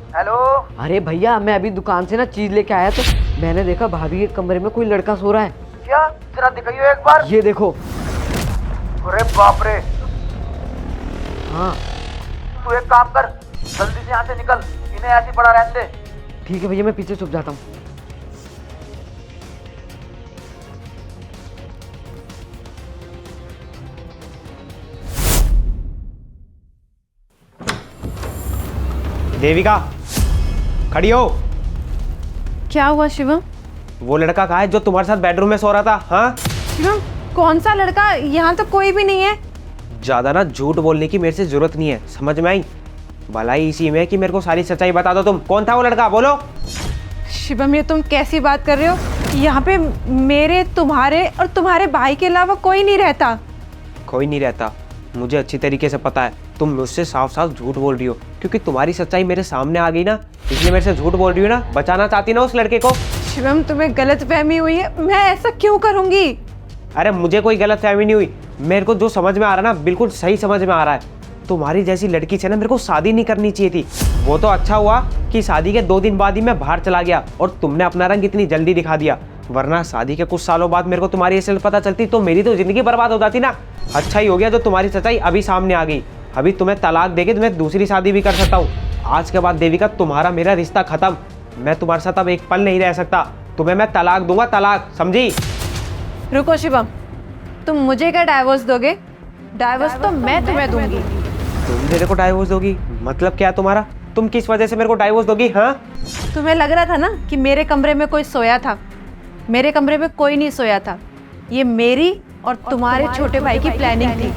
Hello. अरे भैया, मैं अभी दुकान से ना चीज लेके आया तो मैंने देखा भाभी के कमरे में कोई लड़का सो रहा है। क्या? जरा दिखाइए एक बार। ये देखो। अरे बाप रे। हाँ तू एक काम कर, जल्दी से यहाँ से निकल, इन्हें ऐसे ही पड़ा रहने दे। ठीक है भैया, मैं पीछे छुप जाता हूँ। देविका, खड़ी हो। क्या हुआ शिवम? वो लड़का कहाँ है जो तुम्हारे साथ बेडरूम में सो रहा था? हाँ, शिवम, कौन सा लड़का? यहाँ तो कोई भी नहीं है। ज्यादा ना झूठ बोलने की मेरे से जरूरत नहीं है, समझ में आई? भलाई इसी में कि मेरे को सारी सच्चाई बता दो। तुम कौन था वो लड़का, बोलो। शिवम, ये तुम कैसी बात कर रहे हो? यहाँ पे मेरे, तुम्हारे और तुम्हारे भाई के अलावा कोई नहीं रहता। कोई नहीं रहता? मुझे अच्छी तरीके से पता है तुम मुझसे साफ साफ झूठ बोल रही हो, क्योंकि तुम्हारी सच्चाई मेरे सामने आ गई ना, इसलिए मेरे से झूठ बोल रही हो ना। बचाना चाहती ना उस लड़के को। शिवम, तुम्हें गलत फहमी हुई है, मैं ऐसा क्यों करूँगी? अरे मुझे कोई गलत फहमी नहीं हुई, मेरे को जो समझ में आ रहा है ना, बिल्कुल सही समझ में आ रहा है। तुम्हारी जैसी लड़की से ना मेरे को शादी नहीं करनी चाहिए थी। वो तो अच्छा हुआ कि शादी के 2 दिन बाद ही मैं बाहर चला गया और तुमने अपना रंग इतनी जल्दी दिखा दिया, वरना शादी के कुछ सालों बाद मेरे को तुम्हारी असलियत पता चलती तो मेरी तो जिंदगी बर्बाद हो जाती ना। अच्छा ही हो गया जो तुम्हारी सच्चाई अभी सामने आ गई। अभी तुम्हें तलाक देके तुम्हें दूसरी शादी भी कर सकता हूँ। आज के बाद देविका, तुम्हारा मेरा रिश्ता खत्म। मैं तुम्हारे साथ अब एक पल नहीं रह सकता। तुम्हें मैं तलाक दूंगा, तलाक, समझी? रुको शिवम, तुम मुझे क्या डाइवोर्स दोगे? डाइवोर्स तो मैं तुम्हें दूंगी। तुम मेरे को डाइवोर्स दोगी? मतलब क्या तुम्हारा? तुम किस वजह से मेरे को डाइवोर्स दोगी? हाँ, तुम्हें लग रहा था ना कि मेरे कमरे में कोई सोया था। मेरे कमरे में कोई नहीं सोया था। ये मेरी और तुम्हारे छोटे भाई की प्लानिंग थी।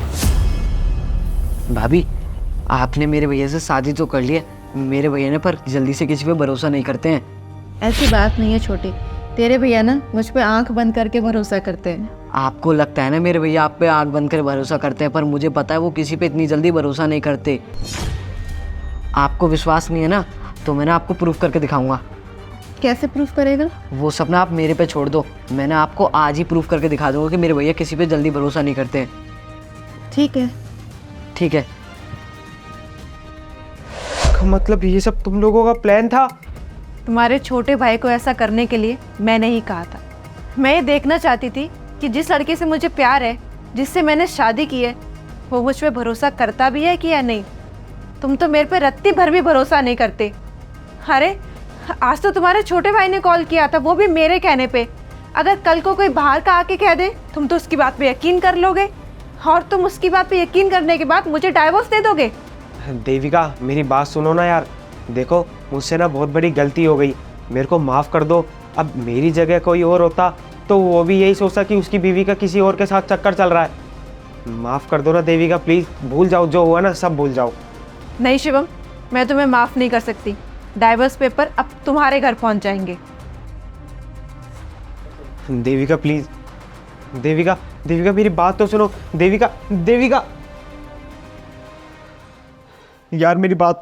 भाभी, आपने मेरे भैया से शादी तो कर ली है, मेरे भैया ने पर जल्दी से किसी पे भरोसा नहीं करते हैं। ऐसी बात नहीं है छोटे, तेरे भैया ना मुझ पे आंख बंद करके भरोसा करते हैं। आपको लगता है ना मेरे भैया आप पे आंख बंद कर भरोसा करते हैं, पर मुझे पता है वो किसी पे इतनी जल्दी भरोसा नहीं करते। आपको विश्वास नहीं है ना, तो मैं ना आपको प्रूफ करके दिखाऊंगा। कैसे प्रूफ करेगा? वो सब ना आप मेरे पे छोड़ दो, मैंने आपको आज ही प्रूफ करके दिखा दूंगा कि मेरे भैया किसी पे जल्दी भरोसा नहीं करते हैं। ठीक है। ठीक है। मतलब ये सब तुम लोगों का प्लान था? तुम्हारे छोटे भाई को ऐसा करने के लिए मैंने ही कहा था। मैं ये देखना चाहती थी कि जिस लड़के से मुझे प्यार है, जिससे मैंने शादी की है, वो मुझ पे भरोसा करता भी है कि या नहीं। तुम तो मेरे पे रत्ती भर भी भरोसा नहीं करते। अरे आज तो तुम्हारे छोटे भाई ने कॉल किया था, वो भी मेरे कहने पे। अगर कल को कोई बाहर का आके कह दे, तुम तो उसकी बात पे यकीन कर लोगे, और तुम उसकी बात पे यकीन करने के बाद मुझे डाइवोर्स दे दोगे। देविका, मेरी बात सुनो ना यार। देखो, मुझसे ना बहुत बड़ी गलती हो गई, मेरे को माफ़ कर दो। अब मेरी जगह कोई और होता तो वो भी यही सोचता कि उसकी बीवी का किसी और के साथ चक्कर चल रहा है। माफ़ कर दो ना देविका, प्लीज़। भूल जाओ, जो हुआ ना सब भूल जाओ। नहीं शिवम, मैं तुम्हें माफ़ नहीं कर सकती। डाइवोर्स पेपर अब तुम्हारे घर पहुंच जाएंगे। देविका प्लीज़, देविका, देविका मेरी बात तो सुनो। देविका, देविका यार मेरी बात तो